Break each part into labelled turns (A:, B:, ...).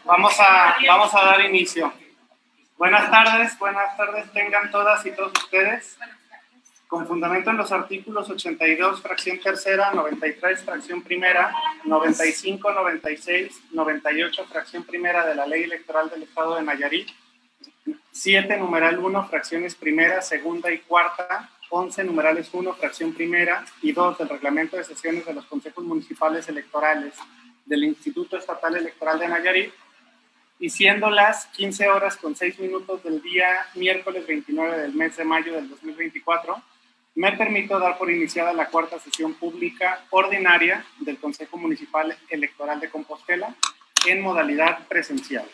A: Vamos a dar inicio. Buenas tardes tengan todas y todos ustedes. Con fundamento en los artículos 82, fracción tercera, 93, fracción primera, 95, 96, 98, fracción primera de la Ley Electoral del Estado de Nayarit, 7, numeral 1, fracciones primera, segunda y cuarta, 11, numerales 1, fracción primera y 2 del Reglamento de Sesiones de los Consejos Municipales Electorales del Instituto Estatal Electoral de Nayarit, y siendo las 15 horas con 6 minutos del día miércoles 29 del mes de mayo del 2024, me permito dar por iniciada la cuarta sesión pública ordinaria del Consejo Municipal Electoral de Compostela en modalidad presencial.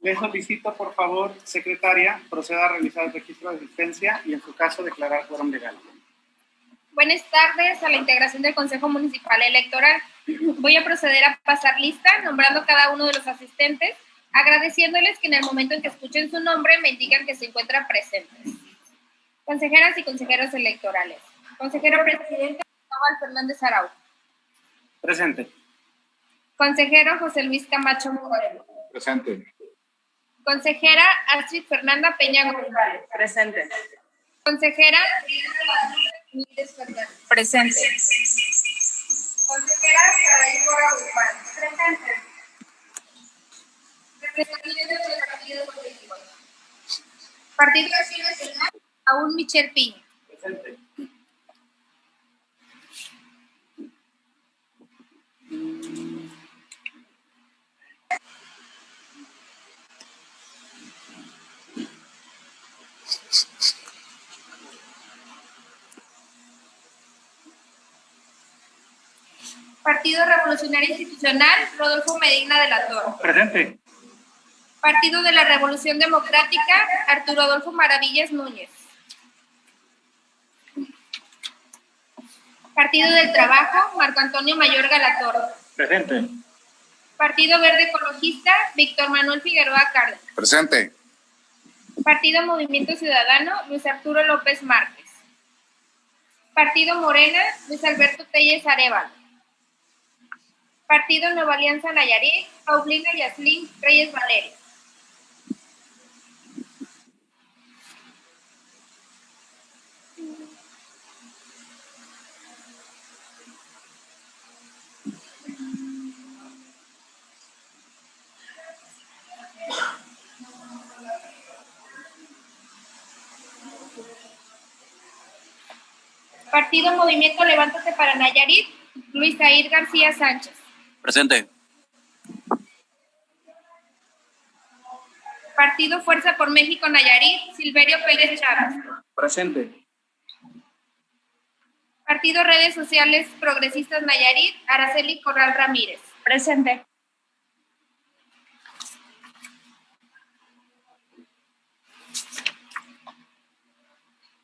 A: Le solicito, por favor, secretaria, proceda a realizar el registro de asistencia y, en su caso, declarar quórum legal.
B: Buenas tardes a la integración del Consejo Municipal Electoral. Voy a proceder a pasar lista, nombrando cada uno de los asistentes, agradeciéndoles que en el momento en que escuchen su nombre me indican que se encuentran presentes. Consejeras y consejeros electorales. Consejero presidente Cristóbal Fernández Araujo.
A: Presente.
B: Consejero José Luis Camacho Moreno.
C: Presente.
B: Consejera Astrid Fernanda Peña González.
D: Presente.
B: Consejera Ramírez Fernández.
D: Presente.
B: Consejera Saray Cora Guzmán. Presente. Representante de los partidos políticos. Partido Acción Nacional, Aún Michel Piña.
A: Presente.
B: Partido Revolucionario Institucional, Rodolfo Medina de la Torre.
A: Presente.
B: Partido de la Revolución Democrática, Arturo Adolfo Maravillas Núñez. Partido del Trabajo, Marco Antonio Mayorga Latorre.
A: Presente.
B: Partido Verde Ecologista, Víctor Manuel Figueroa Cárdenas.
C: Presente.
B: Partido Movimiento Ciudadano, Luis Arturo López Márquez. Partido Morena, Luis Alberto Telles Arevalo. Partido Nueva Alianza Nayarit, Paulina Yaslin Reyes Valerio. Partido Movimiento Levántate para Nayarit, Luis Zair García Sánchez.
E: Presente.
B: Partido Fuerza por México Nayarit, Silverio Pérez Chávez.
A: Presente.
B: Partido Redes Sociales Progresistas Nayarit, Araceli Corral Ramírez.
D: Presente.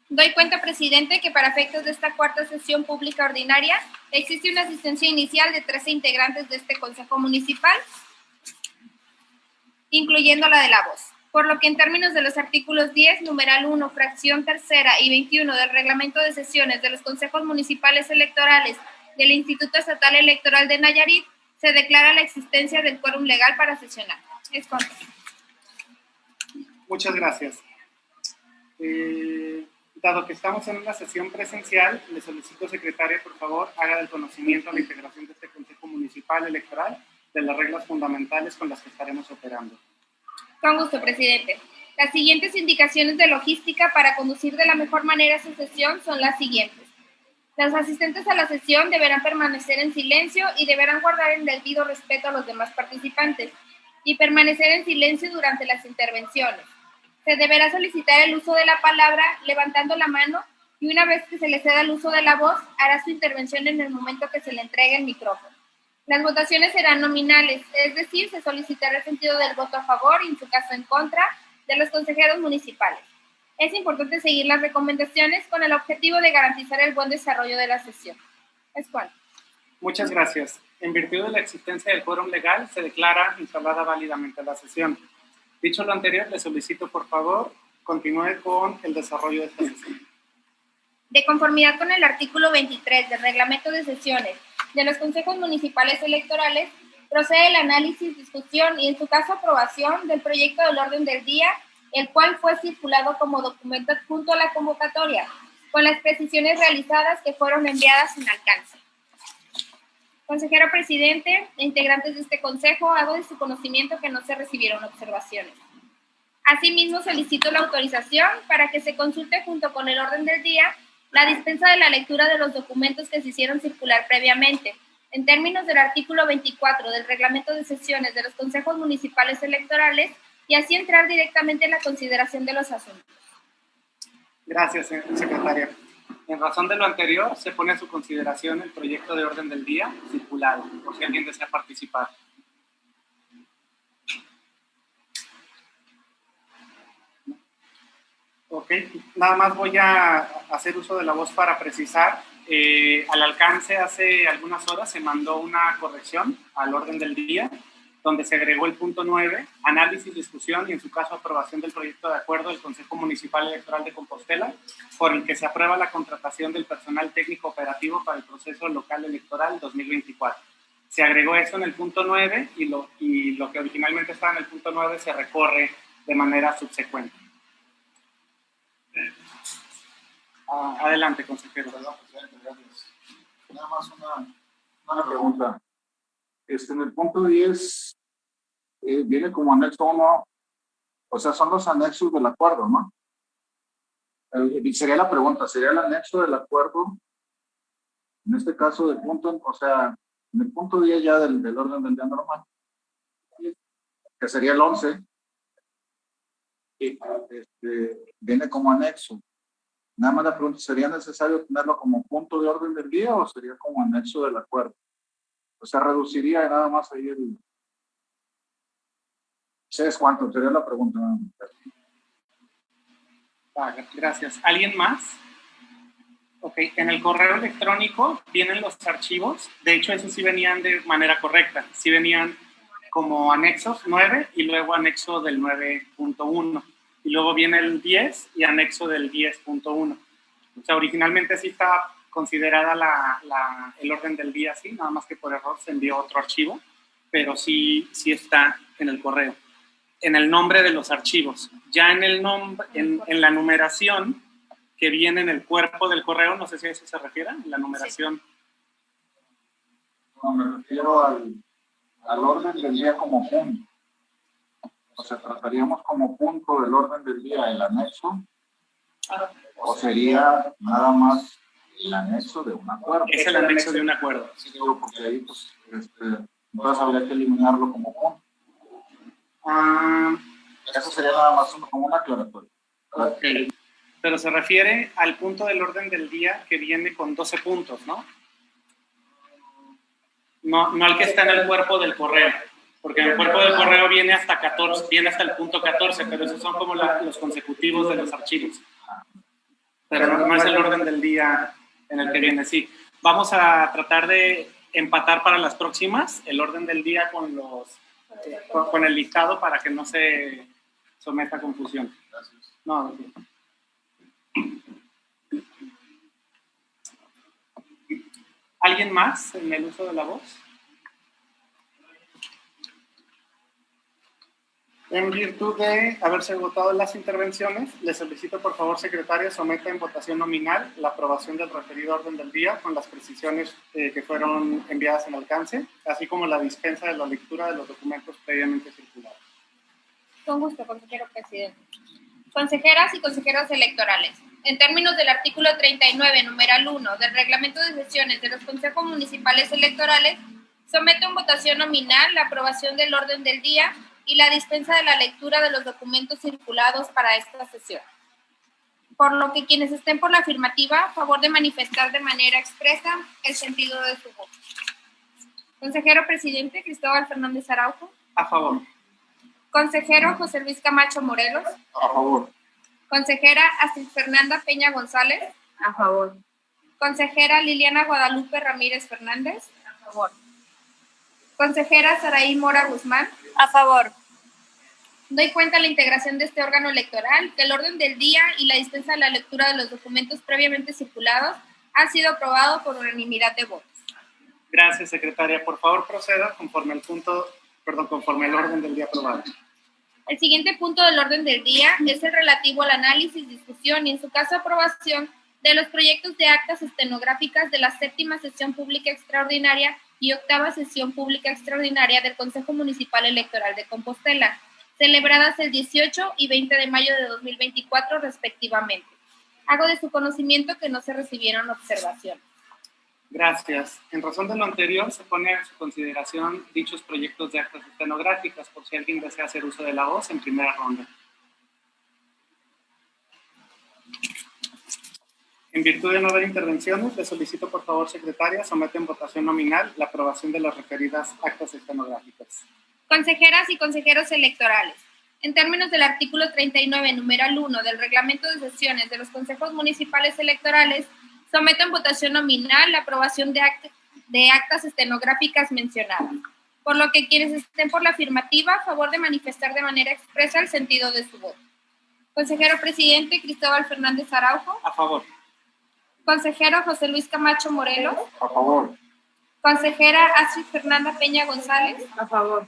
B: Doy cuenta, presidente, que para efectos de esta cuarta sesión pública ordinaria existe una asistencia inicial de 13 integrantes de este Consejo Municipal, incluyendo la de la voz. Por lo que en términos de los artículos 10, numeral 1, fracción tercera y 21 del Reglamento de Sesiones de los Consejos Municipales Electorales del Instituto Estatal Electoral de Nayarit, se declara la existencia del quórum legal para sesionar. Es cuanto.
A: Muchas gracias. Dado que estamos en una sesión presencial, le solicito, secretaria, por favor, haga del conocimiento la integración de este Consejo Municipal Electoral de las reglas fundamentales con las que estaremos operando.
B: Con gusto, presidente. Las siguientes indicaciones de logística para conducir de la mejor manera su sesión son las siguientes. Los asistentes a la sesión deberán permanecer en silencio y deberán guardar el debido respeto a los demás participantes y permanecer en silencio durante las intervenciones. Se deberá solicitar el uso de la palabra levantando la mano y una vez que se le ceda el uso de la voz, hará su intervención en el momento que se le entregue el micrófono. Las votaciones serán nominales, es decir, se solicitará el sentido del voto a favor y en su caso en contra de los consejeros municipales. Es importante seguir las recomendaciones con el objetivo de garantizar el buen desarrollo de la sesión. Es cuanto.
A: Muchas gracias. En virtud de la existencia del quórum legal, se declara instalada válidamente la sesión. Dicho lo anterior, le solicito, por favor, continúe con el desarrollo de esta sesión.
B: De conformidad con el artículo 23 del Reglamento de Sesiones de los Consejos Municipales Electorales, procede el análisis, discusión y, en su caso, aprobación del proyecto del orden del día, el cual fue circulado como documento adjunto a la convocatoria, con las precisiones realizadas que fueron enviadas sin alcance. Consejero presidente e integrantes de este consejo, hago de su conocimiento que no se recibieron observaciones. Asimismo, solicito la autorización para que se consulte junto con el orden del día la dispensa de la lectura de los documentos que se hicieron circular previamente, en términos del artículo 24 del Reglamento de Sesiones de los Consejos Municipales Electorales, y así entrar directamente en la consideración de los asuntos.
A: Gracias, secretaria. En razón de lo anterior, se pone a su consideración el proyecto de orden del día circulado, por si alguien desea participar. Ok, nada más voy a hacer uso de la voz para precisar. Al alcance, hace algunas horas se mandó una corrección al orden del día, donde se agregó el punto 9, análisis, discusión y, en su caso, aprobación del proyecto de acuerdo del Consejo Municipal Electoral de Compostela, por el que se aprueba la contratación del personal técnico operativo para el proceso local electoral 2024. Se agregó eso en el punto 9 y lo que originalmente estaba en el punto 9 se recorre de manera subsecuente. Adelante, consejero.
C: Perdón, presidente, gracias. Nada más una pregunta. En el punto 10 viene como anexo 1, o sea, son los anexos del acuerdo, ¿no? Y sería la pregunta, ¿sería el anexo del acuerdo? En este caso del punto, o sea, en el punto 10 ya del orden del día normal, que sería el 11, y viene como anexo. Nada más la pregunta, ¿sería necesario tenerlo como punto de orden del día o sería como anexo del acuerdo? O sea, reduciría nada más ahí el... ¿Sabes cuánto? Sería la pregunta.
A: Gracias. ¿Alguien más? Ok, en el correo electrónico vienen los archivos. De hecho, esos sí venían de manera correcta. Sí venían como anexos 9 y luego anexo del 9.1. Y luego viene el 10 y anexo del 10.1. O sea, originalmente sí estaba considerada el orden del día así, nada más que por error se envió otro archivo, pero sí está en el correo. En el nombre de los archivos. Ya en el nombre, en la numeración que viene en el cuerpo del correo, no sé si a eso se refiere, la numeración.
C: No, me refiero al orden del día como punto. O sea, trataríamos como punto del orden del día el anexo, o sería nada más el anexo de un acuerdo.
A: Es el anexo de un acuerdo.
C: Sí, digo, porque ahí, pues, entonces habría que eliminarlo como punto. Eso sería nada más como una aclaratoria.
A: Ok, pero se refiere al punto del orden del día que viene con 12 puntos, ¿no? No al que está en el cuerpo del correo, porque en el cuerpo del correo viene hasta 14, viene hasta el punto 14, pero esos son como los consecutivos de los archivos. Pero no es el orden del día en el que viene, sí. Vamos a tratar de empatar para las próximas el orden del día con el listado para que no se someta a confusión.
C: Gracias.
A: No. ¿Alguien más en el uso de la voz? En virtud de haberse agotado las intervenciones, le solicito por favor, secretaria, someta en votación nominal la aprobación del referido orden del día con las precisiones que fueron enviadas en alcance, así como la dispensa de la lectura de los documentos previamente circulados.
B: Con gusto, consejero presidente. Consejeras y consejeros electorales, en términos del artículo 39, numeral 1 del Reglamento de Sesiones de los Consejos Municipales Electorales, someto en votación nominal la aprobación del orden del día y la dispensa de la lectura de los documentos circulados para esta sesión. Por lo que quienes estén por la afirmativa, favor de manifestar de manera expresa el sentido de su voto. Consejero presidente Cristóbal Fernández Araujo.
A: A favor.
B: Consejero José Luis Camacho Morelos.
C: A favor.
B: Consejera Astrid Fernanda Peña González.
D: A favor.
B: Consejera Liliana Guadalupe Ramírez Fernández.
D: A favor.
B: Consejera Saraí Mora Guzmán.
D: A favor.
B: Doy cuenta de la integración de este órgano electoral, que el orden del día y la dispensa de la lectura de los documentos previamente circulados ha sido aprobado por unanimidad de votos.
A: Gracias, secretaria. Por favor, proceda conforme el orden del día aprobado.
B: El siguiente punto del orden del día es el relativo al análisis, discusión y, en su caso, aprobación de los proyectos de actas estenográficas de la 7ª sesión pública extraordinaria y 8ª sesión pública extraordinaria del Consejo Municipal Electoral de Compostela, celebradas el 18 y 20 de mayo de 2024 respectivamente. Hago de su conocimiento que no se recibieron observaciones.
A: Gracias. En razón de lo anterior, se pone a su consideración dichos proyectos de actas estenográficas, por si alguien desea hacer uso de la voz en primera ronda. En virtud de no haber intervenciones, le solicito, por favor, secretaria, someta en votación nominal la aprobación de las referidas actas estenográficas.
B: Consejeras y consejeros electorales, en términos del artículo 39, numeral 1 del Reglamento de Sesiones de los Consejos Municipales Electorales, someto en votación nominal la aprobación de actas estenográficas mencionadas, por lo que quienes estén por la afirmativa, a favor de manifestar de manera expresa el sentido de su voto. Consejero presidente Cristóbal Fernández Araujo.
A: A favor.
B: Consejero José Luis Camacho Morelos.
C: A favor.
B: Consejera Astrid Fernanda Peña González.
D: A favor.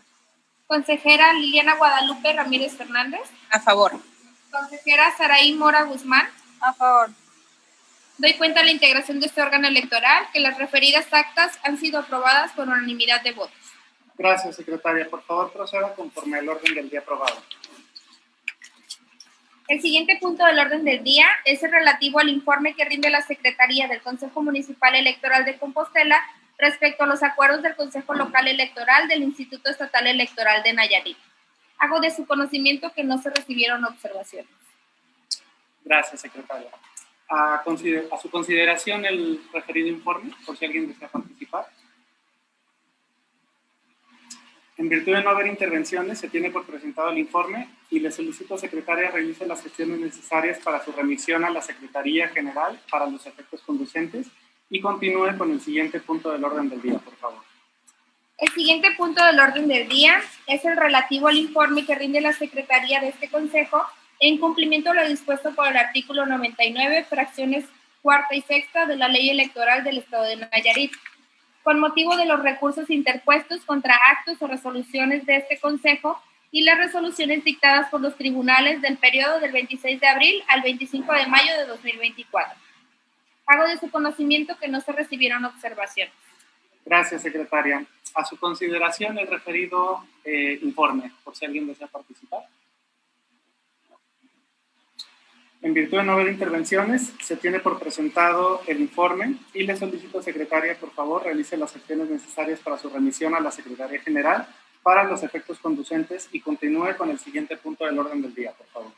B: Consejera Liliana Guadalupe Ramírez Fernández.
D: A favor.
B: Consejera Saraí Mora Guzmán.
D: A favor.
B: Doy cuenta de la integración de este órgano electoral, que las referidas actas han sido aprobadas por unanimidad de votos.
A: Gracias, secretaria. Por favor, proceda conforme al orden del día aprobado.
B: El siguiente punto del orden del día es el relativo al informe que rinde la Secretaría del Consejo Municipal Electoral de Compostela respecto a los acuerdos del Consejo Local Electoral del Instituto Estatal Electoral de Nayarit. Hago de su conocimiento que no se recibieron observaciones.
A: Gracias, secretaria. A su consideración el referido informe, por si alguien desea participar. En virtud de no haber intervenciones, se tiene por presentado el informe y le solicito, secretaria, realice las gestiones necesarias para su remisión a la Secretaría General para los efectos conducentes y continúe con el siguiente punto del orden del día, por favor.
B: El siguiente punto del orden del día es el relativo al informe que rinde la Secretaría de este Consejo en cumplimiento a lo dispuesto por el artículo 99, fracciones cuarta y sexta de la Ley Electoral del Estado de Nayarit, con motivo de los recursos interpuestos contra actos o resoluciones de este Consejo y las resoluciones dictadas por los tribunales del periodo del 26 de abril al 25 de mayo de 2024. Hago de su conocimiento que no se recibieron observaciones.
A: Gracias, secretaria. A su consideración el referido informe, por si alguien desea participar. En virtud de no haber intervenciones, se tiene por presentado el informe y le solicito, secretaria, por favor, realice las acciones necesarias para su remisión a la Secretaría General para los efectos conducentes y continúe con el siguiente punto del orden del día, por favor.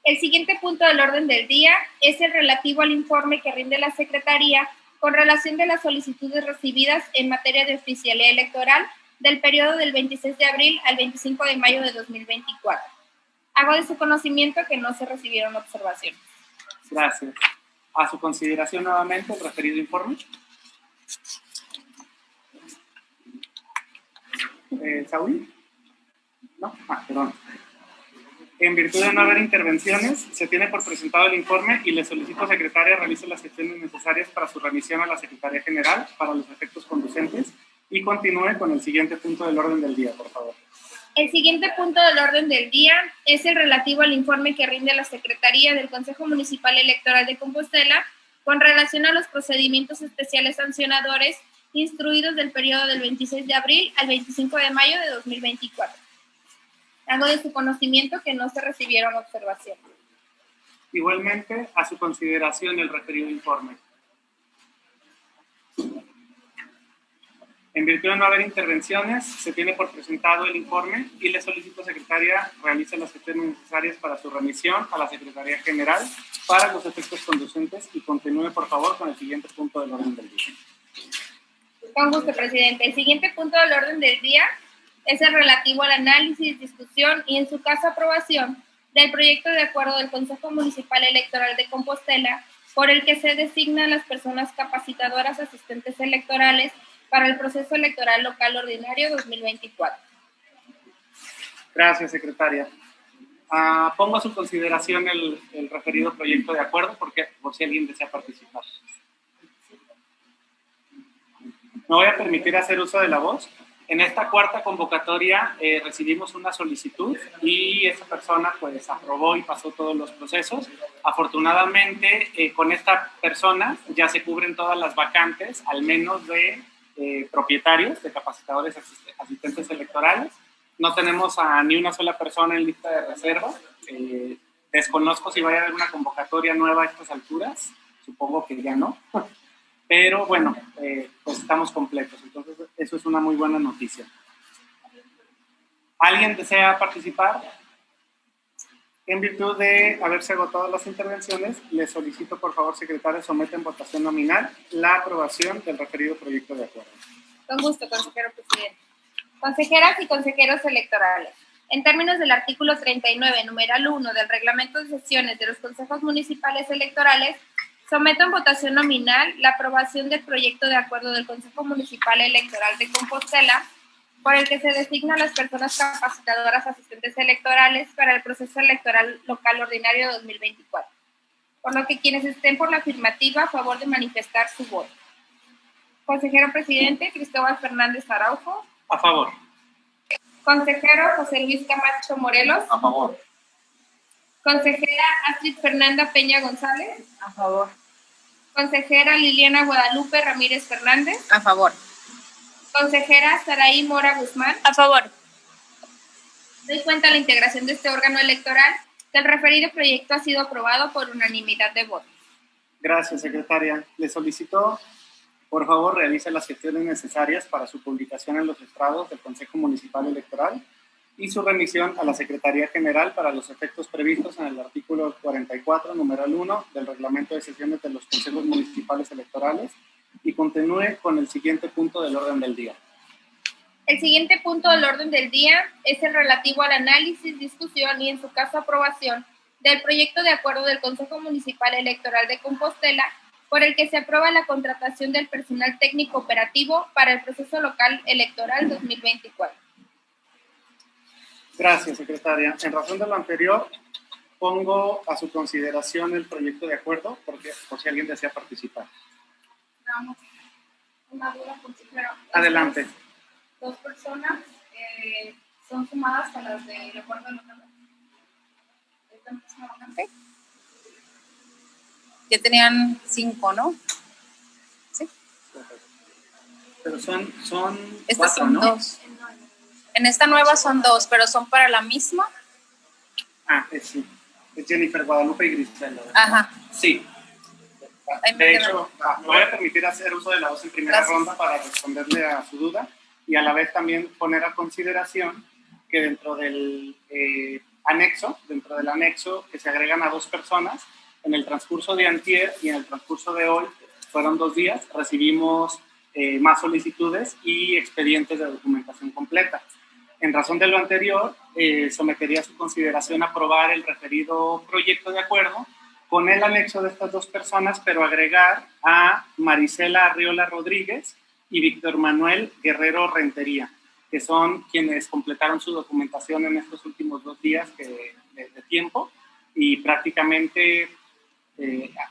B: El siguiente punto del orden del día es el relativo al informe que rinde la Secretaría con relación de las solicitudes recibidas en materia de oficialía electoral del periodo del 26 de abril al 25 de mayo de 2024. Hago de su conocimiento que no se recibieron observaciones.
A: Gracias. A su consideración nuevamente el referido informe. ¿Saúl? No, perdón. En virtud de no haber intervenciones, se tiene por presentado el informe y le solicito, secretaria, realice las gestiones necesarias para su remisión a la Secretaría General para los efectos conducentes y continúe con el siguiente punto del orden del día, por favor.
B: El siguiente punto del orden del día es el relativo al informe que rinde la Secretaría del Consejo Municipal Electoral de Compostela con relación a los procedimientos especiales sancionadores instruidos del periodo del 26 de abril al 25 de mayo de 2024. Hago de su conocimiento que no se recibieron observaciones.
A: Igualmente, a su consideración el referido informe. En virtud de no haber intervenciones, se tiene por presentado el informe y le solicito, secretaria, realice las gestiones necesarias para su remisión a la Secretaría General para los efectos conducentes y continúe, por favor, con el siguiente punto del orden del día.
B: Con gusto, presidente. El siguiente punto del orden del día es el relativo al análisis, discusión y, en su caso, aprobación del proyecto de acuerdo del Consejo Municipal Electoral de Compostela por el que se designan las personas capacitadoras asistentes electorales para el proceso electoral local ordinario 2024.
A: Gracias, secretaria. Pongo a su consideración el referido proyecto de acuerdo, porque por si alguien desea participar. Me voy a permitir hacer uso de la voz. En esta cuarta convocatoria recibimos una solicitud y esa persona pues aprobó y pasó todos los procesos. Afortunadamente con esta persona ya se cubren todas las vacantes, al menos de propietarios, de capacitadores asistentes electorales. No tenemos a ni una sola persona en lista de reserva. Desconozco si vaya a haber una convocatoria nueva a estas alturas. Supongo que ya no. Pero bueno, pues estamos completos. Entonces, eso es una muy buena noticia. ¿Alguien desea participar? En virtud de haberse agotado las intervenciones, le solicito, por favor, secretaria, someta en votación nominal la aprobación del referido proyecto de acuerdo.
B: Con gusto, consejero presidente. Consejeras y consejeros electorales. En términos del artículo 39, numeral 1 del Reglamento de Sesiones de los Consejos Municipales Electorales, someto en votación nominal la aprobación del proyecto de acuerdo del Consejo Municipal Electoral de Compostela, por el que se designan las personas capacitadoras asistentes electorales para el proceso electoral local ordinario 2024. Por lo que quienes estén por la afirmativa, a favor de manifestar su voto. Consejero presidente, Cristóbal Fernández Araujo.
A: A favor.
B: Consejero José Luis Camacho Morelos.
C: A favor.
B: Consejera Astrid Fernanda Peña González.
D: A favor.
B: Consejera Liliana Guadalupe Ramírez Fernández.
D: A favor.
B: Consejera Saraí Mora Guzmán.
D: A favor.
B: Doy cuenta de la integración de este órgano electoral, que el referido proyecto ha sido aprobado por unanimidad de votos.
A: Gracias, secretaria. Le solicito, por favor, realice las gestiones necesarias para su publicación en los estrados del Consejo Municipal Electoral y su remisión a la Secretaría General para los efectos previstos en el artículo 44, numeral 1 del Reglamento de Sesiones de los Consejos Municipales Electorales y continúe con el siguiente punto del orden del día.
B: El siguiente punto del orden del día es el relativo al análisis, discusión y, en su caso, aprobación del proyecto de acuerdo del Consejo Municipal Electoral de Compostela, por el que se aprueba la contratación del personal técnico operativo para el proceso local electoral 2024.
A: Gracias, secretaria. En razón de lo anterior, pongo a su consideración el proyecto de acuerdo, porque por si alguien desea participar.
B: Una duda, consejero.
A: Adelante.
B: Dos personas son sumadas a las del acuerdo local. ¿Esta misma vacante?
D: Ya tenían 5, ¿no? Sí.
A: Pero son
D: Estas
A: 4,
D: son
A: ¿no?
D: 2. En esta nueva son 2, pero son para la misma.
A: Sí. Es Jennifer Guadalupe y Griselda.
D: Ajá.
A: Sí.
D: Ahí me
A: De
D: quedo.
A: hecho, me voy a permitir hacer uso de la voz en primera
D: Gracias.
A: ronda para responderle a su duda y a la vez también poner a consideración que dentro del anexo que se agregan a 2 personas, en el transcurso de antier y en el transcurso de hoy, fueron 2 días, recibimos más solicitudes y expedientes de documentación completa. En razón de lo anterior, sometería a su consideración aprobar el referido proyecto de acuerdo con el anexo de estas 2 personas, pero agregar a Marisela Arriola Rodríguez y Víctor Manuel Guerrero Rentería, que son quienes completaron su documentación en estos últimos 2 días de tiempo y prácticamente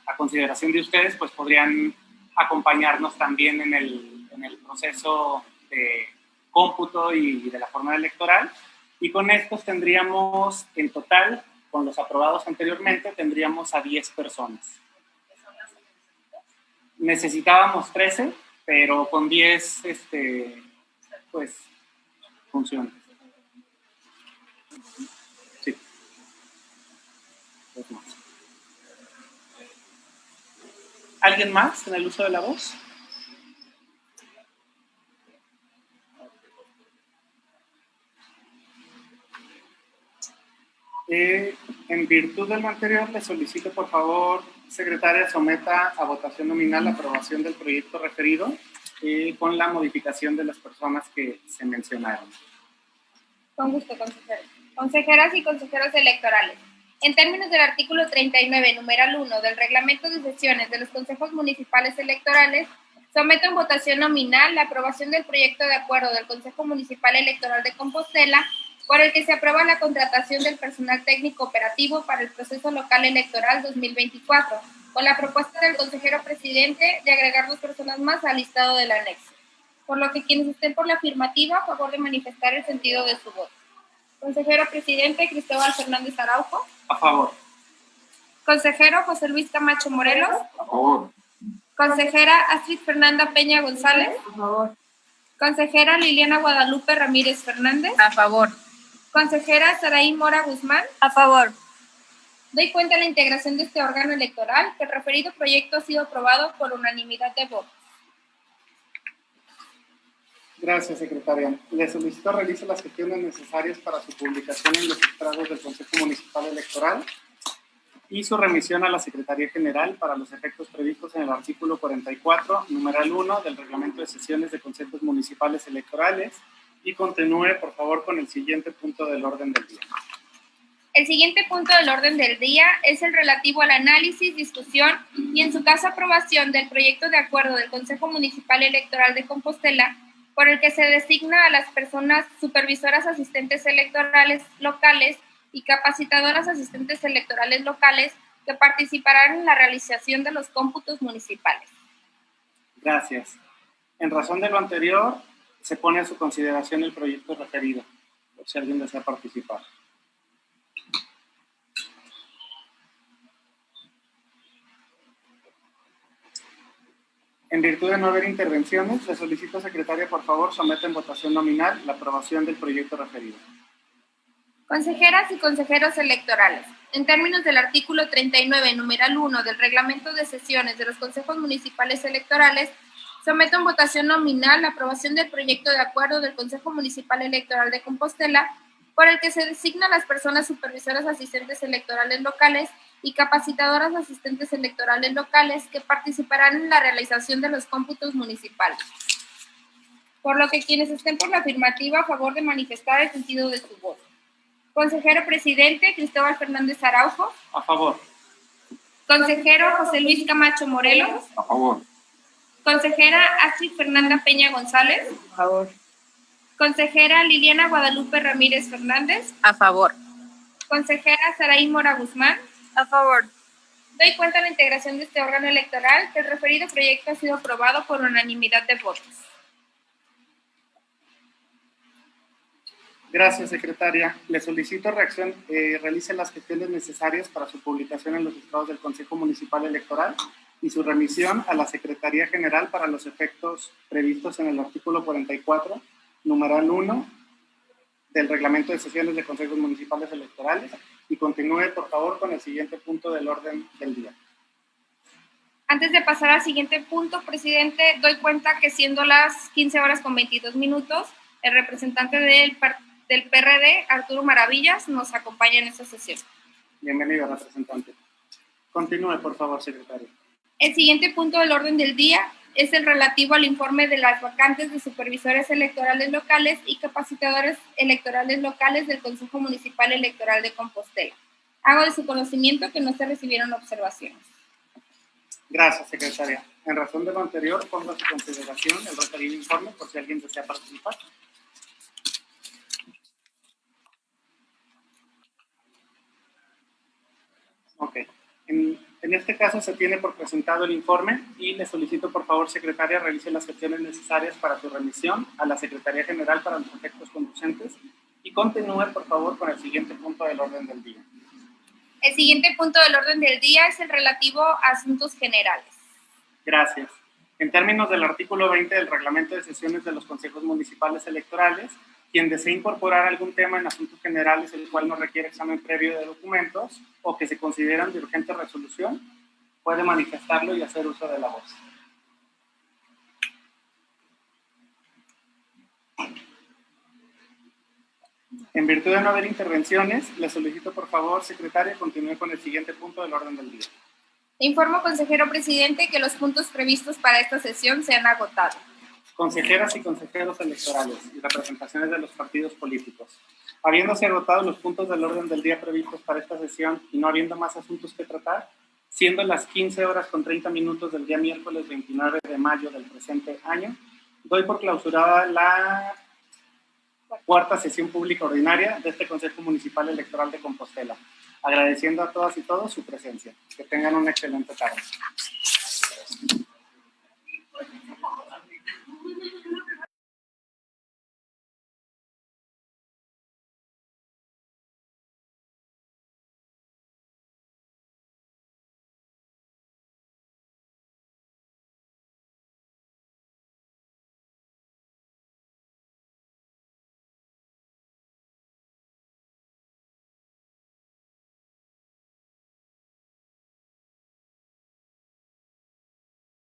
A: a consideración de ustedes, pues podrían acompañarnos también en el proceso de cómputo y de la jornada electoral. Y con estos tendríamos en total, con los aprobados anteriormente, tendríamos a 10 personas. Necesitábamos 13, pero con 10, pues, funciona. Sí. 2 más. ¿Alguien más en el uso de la voz? En virtud de lo anterior, le solicito, por favor, secretaria, someta a votación nominal la aprobación del proyecto referido con la modificación de las personas que se mencionaron.
B: Con gusto, consejero. Consejeras y consejeros electorales. En términos del artículo 39, numeral 1 del Reglamento de Sesiones de los Consejos Municipales Electorales, someto en votación nominal la aprobación del proyecto de acuerdo del Consejo Municipal Electoral de Compostela por el que se aprueba la contratación del personal técnico operativo para el proceso local electoral 2024, con la propuesta del consejero presidente de agregar 2 personas más al listado del anexo. Por lo que quienes estén por la afirmativa, a favor de manifestar el sentido de su voto. Consejero presidente Cristóbal Fernández Araujo.
A: A favor.
B: Consejero José Luis Camacho Morelos.
C: A favor.
B: Consejera Astrid Fernanda Peña González.
D: A favor.
B: Consejera Liliana Guadalupe Ramírez Fernández.
D: A favor.
B: Consejera Saraí Mora Guzmán.
D: A favor.
B: Doy cuenta de la integración de este órgano electoral, que el referido proyecto ha sido aprobado por unanimidad de votos.
A: Gracias, secretaria. Le solicito realice las gestiones necesarias para su publicación en los estrados del Consejo Municipal Electoral y su remisión a la Secretaría General para los efectos previstos en el artículo 44, numeral 1 del Reglamento de Sesiones de Consejos Municipales Electorales, y continúe, por favor, con el siguiente punto del orden del día.
B: El siguiente punto del orden del día es el relativo al análisis, discusión y, en su caso, aprobación del proyecto de acuerdo del Consejo Municipal Electoral de Compostela, por el que se designa a las personas supervisoras asistentes electorales locales y capacitadoras asistentes electorales locales que participarán en la realización de los cómputos municipales.
A: Gracias. En razón de lo anterior, se pone a su consideración el proyecto referido, por si alguien desea participar. En virtud de no haber intervenciones, le solicito, secretaria, por favor, someta en votación nominal la aprobación del proyecto referido.
B: Consejeras y consejeros electorales, en términos del artículo 39, numeral 1 del Reglamento de Sesiones de los Consejos Municipales Electorales, someto en votación nominal la aprobación del proyecto de acuerdo del Consejo Municipal Electoral de Compostela, por el que se designa a las personas supervisoras asistentes electorales locales y capacitadoras asistentes electorales locales que participarán en la realización de los cómputos municipales. Por lo que quienes estén por la afirmativa, a favor de manifestar el sentido de su voto. Consejero presidente Cristóbal Fernández Araujo.
A: A favor.
B: Consejero José Luis Camacho Morelos.
C: A favor.
B: Consejera Astrid Fernanda Peña González.
D: A favor.
B: Consejera Liliana Guadalupe Ramírez Fernández.
D: A favor.
B: Consejera Saraí Mora Guzmán.
D: A favor.
B: Doy cuenta de la integración de este órgano electoral, que el referido proyecto ha sido aprobado por unanimidad de votos.
A: Gracias, secretaria. Le solicito realice las gestiones necesarias para su publicación en los estados del Consejo Municipal Electoral y su remisión a la Secretaría General para los efectos previstos en el artículo 44, numeral 1 del Reglamento de Sesiones de Consejos Municipales Electorales, y continúe, por favor, con el siguiente punto del orden del día.
B: Antes de pasar al siguiente punto, presidente, doy cuenta que siendo las 15:22, el representante del PRD, Arturo Maravillas, nos acompaña en esta sesión.
A: Bienvenido, representante. Continúe, por favor, secretario.
B: El siguiente punto del orden del día es el relativo al informe de las vacantes de supervisores electorales locales y capacitadores electorales locales del Consejo Municipal Electoral de Compostela. Hago de su conocimiento que no se recibieron observaciones.
A: Gracias, secretaria. En razón de lo anterior, pongo a su consideración el referido informe por si alguien desea participar. Ok. En este caso se tiene por presentado el informe y le solicito, por favor, secretaria, realice las gestiones necesarias para su remisión a la Secretaría General para los efectos conducentes y continúe, por favor, con el siguiente punto del orden del día.
B: El siguiente punto del orden del día es el relativo a asuntos generales.
A: Gracias. En términos del artículo 20 del Reglamento de Sesiones de los Consejos Municipales Electorales, quien desee incorporar algún tema en asuntos generales el cual no requiere examen previo de documentos o que se consideran de urgente resolución, puede manifestarlo y hacer uso de la voz. En virtud de no haber intervenciones, le solicito, por favor, secretaria, continúe con el siguiente punto del orden del día.
B: Le informo, consejero presidente, que los puntos previstos para esta sesión se han agotado.
A: Consejeras y consejeros electorales y representaciones de los partidos políticos. Habiéndose agotado los puntos del orden del día previstos para esta sesión y no habiendo más asuntos que tratar, siendo las 15:30 del día miércoles 29 de mayo del presente año, doy por clausurada la cuarta sesión pública ordinaria de este Consejo Municipal Electoral de Compostela. Agradeciendo a todas y todos su presencia. Que tengan una excelente tarde.